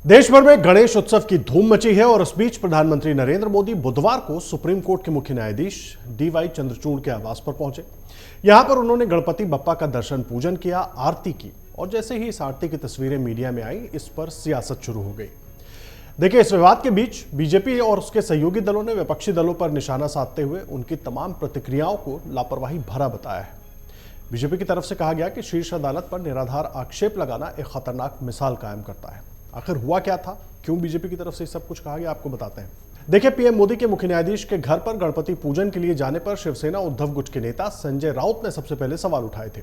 देश भर में गणेश उत्सव की धूम मची है और इस बीच प्रधानमंत्री नरेंद्र मोदी बुधवार को सुप्रीम कोर्ट के मुख्य न्यायाधीश डीवाई चंद्रचूड़ के आवास पर पहुंचे। यहां पर उन्होंने गणपति बप्पा का दर्शन पूजन किया, आरती की और जैसे ही इस आरती की तस्वीरें मीडिया में आई, इस पर सियासत शुरू हो गई। देखिए, इस विवाद के बीच बीजेपी और उसके सहयोगी दलों ने विपक्षी दलों पर निशाना साधते हुए उनकी तमाम प्रतिक्रियाओं को लापरवाही भरा बताया है। बीजेपी की तरफ से कहा गया कि शीर्ष अदालत पर निराधार आक्षेप लगाना एक खतरनाक मिसाल कायम करता है। आखिर हुआ क्या था, क्यों बीजेपी की तरफ से सब कुछ कहा गया, आपको बताते हैं। देखिए, पीएम मोदी के मुख्य न्यायाधीश के घर पर गणपति पूजन के लिए जाने पर शिवसेना उद्धव गुट के नेता संजय राउत ने सबसे पहले सवाल उठाए थे।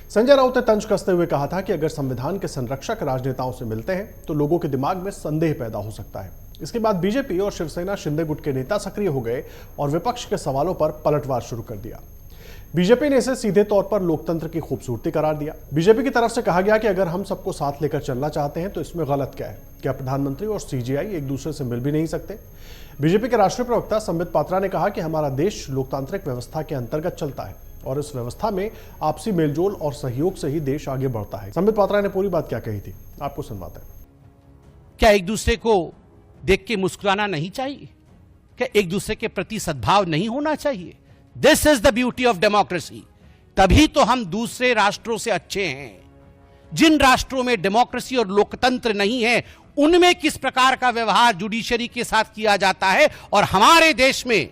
संजय राउत ने तंज कसते हुए कहा था कि अगर संविधान के संरक्षक राजनेताओं से मिलते हैं तो लोगों के दिमाग में संदेह पैदा हो सकता है। इसके बाद बीजेपी और शिवसेना शिंदे गुट के नेता सक्रिय हो गए और विपक्ष के सवालों पर पलटवार शुरू कर दिया। बीजेपी ने इसे सीधे तौर पर लोकतंत्र की खूबसूरती करार दिया। बीजेपी की तरफ से कहा गया कि अगर हम सबको साथ लेकर चलना चाहते हैं तो इसमें गलत क्या है? क्या प्रधानमंत्री और सीजेआई एक दूसरे से मिल भी नहीं सकते? बीजेपी के राष्ट्रीय प्रवक्ता संबित पात्रा ने कहा कि हमारा देश लोकतांत्रिक व्यवस्था के अंतर्गत चलता है और इस व्यवस्था में आपसी मेलजोल और सहयोग से ही देश आगे बढ़ता है। संबित पात्रा ने पूरी बात क्या कही थी, आपको सुनवाते हैं। क्या एक दूसरे को देख के मुस्कुराना नहीं चाहिए? क्या एक दूसरे के प्रति सद्भाव नहीं होना चाहिए? This is the beauty of democracy. तभी तो हम दूसरे राष्ट्रों से अच्छे हैं। जिन राष्ट्रों में डेमोक्रेसी और लोकतंत्र नहीं है, उनमें किस प्रकार का व्यवहार जुडिशरी के साथ किया जाता है और हमारे देश में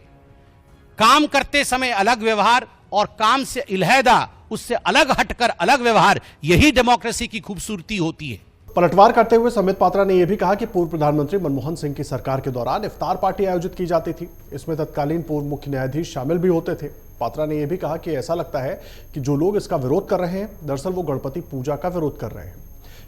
काम करते समय अलग व्यवहार और काम से इल्हैदा उससे अलग हटकर अलग व्यवहार, यही डेमोक्रेसी की खूबसूरती होती है। पलटवार करते हुए संबित पात्रा ने यह भी कहा कि पूर्व प्रधानमंत्री मनमोहन सिंह की सरकार के दौरान इफ्तार पार्टी आयोजित की जाती थी। इसमें तत्कालीन पूर्व मुख्य न्यायाधीश शामिल भी होते थे। पात्रा ने यह भी कहा कि ऐसा लगता है कि जो लोग इसका विरोध कर रहे हैं, दरअसल वो गणपति पूजा का विरोध कर रहे हैं,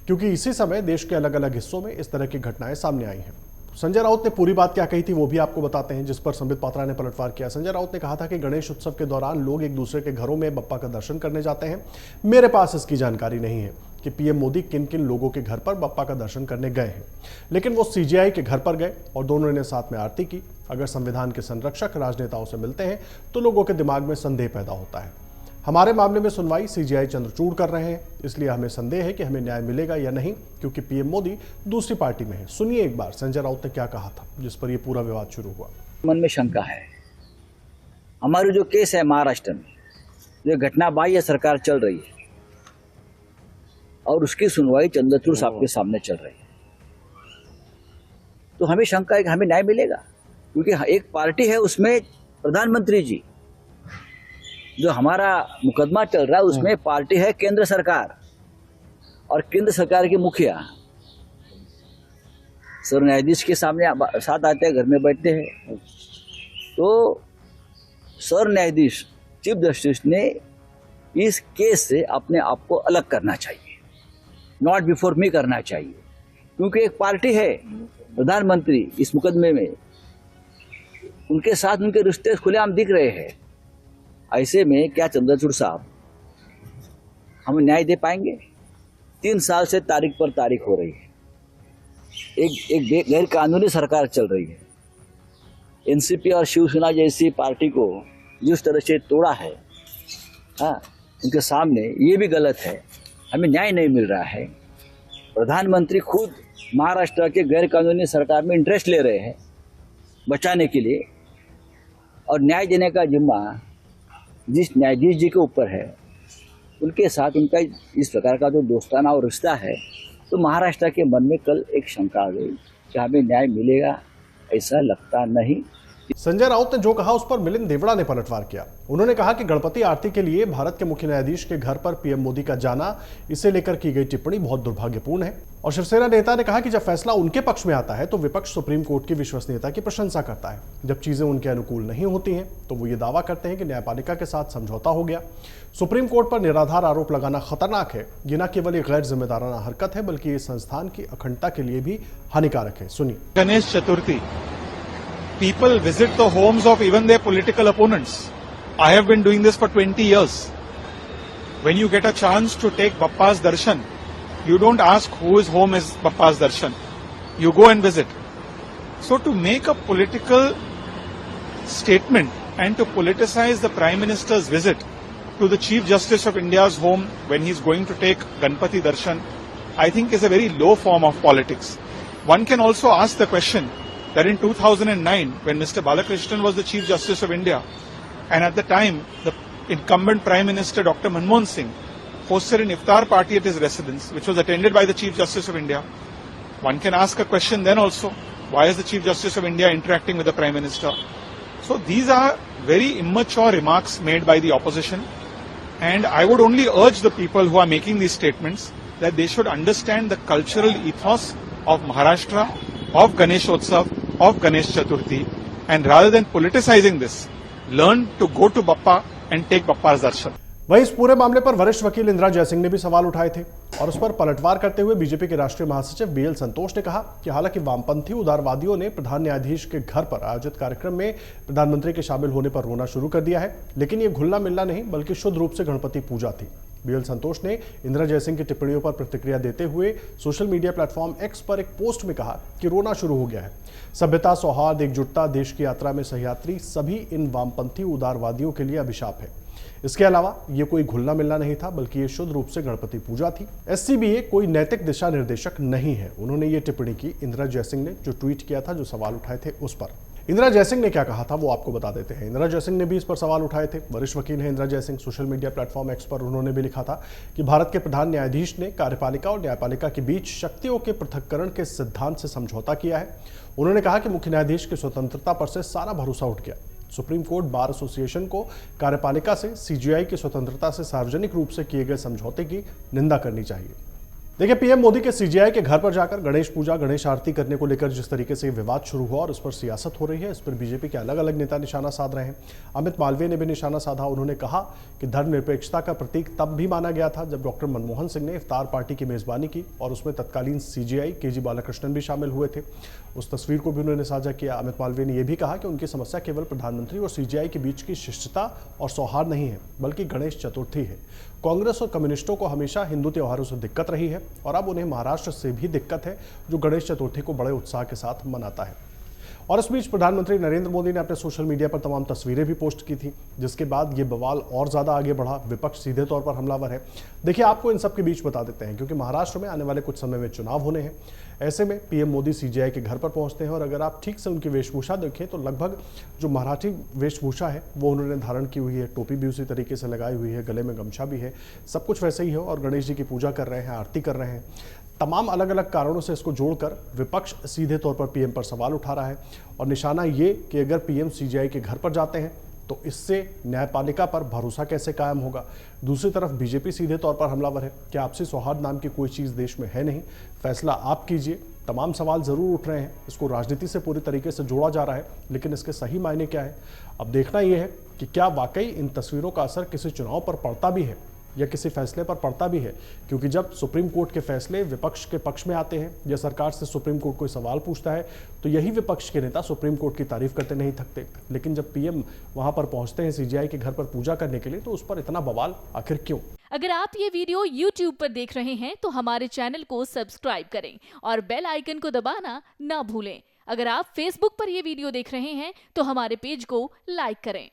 क्योंकि इसी समय देश के अलग अलग हिस्सों में इस तरह की घटनाएं सामने आई हैं। संजय राउत ने पूरी बात क्या कही थी वो भी आपको बताते हैं, जिस पर संबित पात्रा ने पलटवार किया। संजय राउत ने कहा था कि गणेश उत्सव के दौरान लोग एक दूसरे के घरों में बप्पा का दर्शन करने जाते हैं। मेरे पास इसकी जानकारी नहीं है कि पीएम मोदी किन किन लोगों के घर पर बप्पा का दर्शन करने गए हैं, लेकिन वो सीजेआई के घर पर गए और दोनों ने साथ में आरती की। अगर संविधान के संरक्षक राजनेताओं से मिलते हैं तो लोगों के दिमाग में संदेह पैदा होता है। हमारे मामले में सुनवाई सीजेआई चंद्रचूड़ कर रहे हैं, इसलिए हमें संदेह है कि हमें न्याय मिलेगा या नहीं, क्योंकि पीएम मोदी दूसरी पार्टी में है। सुनिए एक बार संजय राउत ने क्या कहा था, जिस पर यह पूरा विवाद शुरू हुआ। मन में शंका है। हमारी जो केस है महाराष्ट्र में, जो घटना बाह्य सरकार चल रही है और उसकी सुनवाई चंद्रचूड़ साहब के सामने चल रही है, तो हमें शंका है कि हमें न्याय मिलेगा, क्योंकि एक पार्टी है उसमें प्रधानमंत्री जी, जो हमारा मुकदमा चल रहा है उसमें पार्टी है केंद्र सरकार और केंद्र सरकार के मुखिया सर न्यायाधीश के सामने साथ आते हैं, घर में बैठते हैं। तो सर न्यायाधीश चीफ जस्टिस ने इस केस से अपने आप को अलग करना चाहिए, नॉट बिफोर मी करना चाहिए, क्योंकि एक पार्टी है प्रधानमंत्री इस मुकदमे में, उनके साथ उनके रिश्ते खुलेआम दिख रहे हैं। ऐसे में क्या चंद्रचूड़ साहब हमें न्याय दे पाएंगे? 3 साल से तारीख पर तारीख हो रही है, एक गैर कानूनी सरकार चल रही है। एनसीपी और शिवसेना जैसी पार्टी को जिस तरह से तोड़ा है, उनके सामने ये भी गलत है, हमें न्याय नहीं मिल रहा है। प्रधानमंत्री खुद महाराष्ट्र के गैर कानूनी सरकार में इंटरेस्ट ले रहे हैं बचाने के लिए, और न्याय देने का जिम्मा जिस न्यायाधीश जी के ऊपर है, उनके साथ उनका इस प्रकार का जो दोस्ताना और रिश्ता है, तो महाराष्ट्र के मन में कल एक शंका आ गई कि हमें न्याय मिलेगा, ऐसा लगता नहीं। संजय राउत ने जो कहा उस पर मिलिंद देवड़ा ने पलटवार किया। उन्होंने कहा कि गणपति आरती के लिए भारत के मुख्य न्यायाधीश के घर पर पीएम मोदी का जाना, इसे लेकर की गई टिप्पणी बहुत दुर्भाग्यपूर्ण है। और शिवसेना नेता ने कहा कि जब फैसला उनके पक्ष में आता है तो विपक्ष सुप्रीम कोर्ट की विश्वसनीयता की प्रशंसा करता है, जब चीजें उनके अनुकूल नहीं होती हैं तो वो ये दावा करते हैं कि न्यायपालिका के साथ समझौता हो गया। सुप्रीम कोर्ट पर निराधार आरोप लगाना खतरनाक है। ये न केवल एक गैर जिम्मेदाराना हरकत है, बल्कि ये संस्थान की अखंडता के लिए भी हानिकारक है। सुनिए। Ganesh Chaturthi, people visit the homes of even their political opponents. I have been doing this for 20 years. When you get a chance to take Bappa's darshan, you don't ask whose home is Bappa's darshan. You go and visit. So to make a political statement and to politicize the Prime Minister's visit to the Chief Justice of India's home when he's going to take Ganpati darshan, I think is a very low form of politics. one can also ask the question that in 2009, when Mr. Balakrishnan was the Chief Justice of India, and at the time the incumbent Prime Minister Dr. Manmohan Singh hosted an iftar party at his residence, which was attended by the Chief Justice of India, one can ask a question then also, why is the Chief Justice of India interacting with the Prime Minister? So these are very immature remarks made by the opposition, and I would only urge the people who are making these statements that they should understand the cultural ethos of Maharashtra, of Ganeshotsav, of Ganesh Chaturthi, and rather than politicizing this, learn to go to Bappa and take Bappa's darshan. वहीं इस पूरे मामले पर वरिष्ठ वकील इंदिरा जयसिंह ने भी सवाल उठाए थे और उस पर पलटवार करते हुए बीजेपी के राष्ट्रीय महासचिव बीएल संतोष ने कहा कि हालांकि वामपंथी उदारवादियों ने प्रधान न्यायाधीश के घर पर आयोजित कार्यक्रम में प्रधानमंत्री के शामिल होने पर रोना शुरू कर दिया है, लेकिन ये घुलना मिलना नहीं बल्कि शुद्ध रूप से गणपति पूजा थी। बीएल संतोष ने इंदिरा जयसिंह की टिप्पणियों पर प्रतिक्रिया देते हुए सोशल मीडिया प्लेटफॉर्म एक्स पर एक पोस्ट में कहा कि रोना शुरू हो गया है। सभ्यता, सौहार्द, एकजुटता, देश की यात्रा में सहयात्री सभी इन वामपंथी उदारवादियों के लिए अभिशाप है। इसके अलावा ये कोई घुलना मिलना नहीं था बल्कि ये शुद्ध रूप से गणपति पूजा थी। एससीबीए कोई नैतिक दिशा निर्देशक नहीं है, उन्होंने ये टिप्पणी की इंदिरा जयसिंह ने जो ट्वीट किया था, जो सवाल उठाए थे उस पर। इंदिरा जयसिंह ने क्या कहा था वो आपको बता देते हैं। इंदिरा जयसिंह ने भी इस पर सवाल उठाए थे। वरिष्ठ वकील हैं Indira Jaising. Social media platform X पर उन्होंने भी लिखा था कि भारत के प्रधान न्यायाधीश ने कार्यपालिका और न्यायपालिका के बीच शक्तियों के पृथक्करण के सिद्धांत से समझौता किया है। उन्होंने कहा कि मुख्य न्यायाधीश की स्वतंत्रता पर से सारा भरोसा उठ गया। सुप्रीम कोर्ट बार एसोसिएशन को कार्यपालिका से सीजीआई की स्वतंत्रता से सार्वजनिक रूप से किए गए समझौते की निंदा करनी चाहिए। देखिए, पीएम मोदी के सीजीआई के घर पर जाकर गणेश पूजा, गणेश आरती करने को लेकर जिस तरीके से विवाद शुरू हुआ और इस पर सियासत हो रही है, इस पर बीजेपी के अलग अलग नेता निशाना साध रहे हैं। अमित मालवीय ने भी निशाना साधा। उन्होंने कहा कि धर्मनिरपेक्षता का प्रतीक तब भी माना गया था जब डॉक्टर मनमोहन सिंह ने इफ्तार पार्टी की मेजबानी की और उसमें तत्कालीन सीजीआई केजी बालाकृष्णन भी शामिल हुए थे। उस तस्वीर को भी उन्होंने साझा किया। अमित मालवीय ने यह भी कहा कि उनकी समस्या केवल प्रधानमंत्री और सीजीआई के बीच की शिष्टता और सौहार्द नहीं है बल्कि गणेश चतुर्थी है। कांग्रेस और कम्युनिस्टों को हमेशा हिंदू त्योहारों से दिक्कत रही है और अब उन्हें महाराष्ट्र से भी दिक्कत है जो गणेश चतुर्थी को बड़े उत्साह के साथ मनाता है। और इस बीच प्रधानमंत्री नरेंद्र मोदी ने अपने सोशल मीडिया पर तमाम तस्वीरें भी पोस्ट की थी, जिसके बाद ये बवाल और ज्यादा आगे बढ़ा। विपक्ष सीधे तौर पर हमलावर है। देखिए, आपको इन सब के बीच बता देते हैं क्योंकि महाराष्ट्र में आने वाले कुछ समय में चुनाव होने हैं। ऐसे में पीएम मोदी सीजीआई के घर पर पहुंचते हैं और अगर आप ठीक से उनकी वेशभूषा देखें तो लगभग जो मराठी वेशभूषा है वो उन्होंने धारण की हुई है। टोपी भी उसी तरीके से लगाई हुई है, गले में गमछा भी है, सब कुछ वैसे ही है और गणेश जी की पूजा कर रहे हैं, आरती कर रहे हैं। तमाम अलग अलग कारणों से इसको जोड़कर विपक्ष सीधे तौर पर पीएम पर सवाल उठा रहा है और निशाना ये कि अगर पीएम सीजीआई के घर पर जाते हैं तो इससे न्यायपालिका पर भरोसा कैसे कायम होगा। दूसरी तरफ बीजेपी सीधे तौर पर हमलावर है कि आपसी सौहार्द नाम की कोई चीज़ देश में है नहीं, फैसला आप कीजिए। तमाम सवाल जरूर उठ रहे हैं, इसको राजनीति से पूरी तरीके से जोड़ा जा रहा है, लेकिन इसके सही मायने क्या है अब देखना यह है कि क्या वाकई इन तस्वीरों का असर किसी चुनाव पर पड़ता भी है या किसी फैसले पर पड़ता भी है। क्योंकि जब सुप्रीम कोर्ट के फैसले विपक्ष के पक्ष में आते हैं या सरकार से सुप्रीम कोर्ट कोई सवाल पूछता है तो यही विपक्ष के नेता सुप्रीम कोर्ट की तारीफ करते नहीं थकते, लेकिन जब पीएम वहां पर पहुंचते हैं सीजीआई के घर पर पूजा करने के लिए तो उस पर इतना बवाल आखिर क्यों। अगर आप ये वीडियो YouTube पर देख रहे हैं तो हमारे चैनल को सब्सक्राइब करें और बेल आइकन को दबाना ना भूलें। अगर आप Facebook पर ये वीडियो देख रहे हैं तो हमारे पेज को लाइक करें।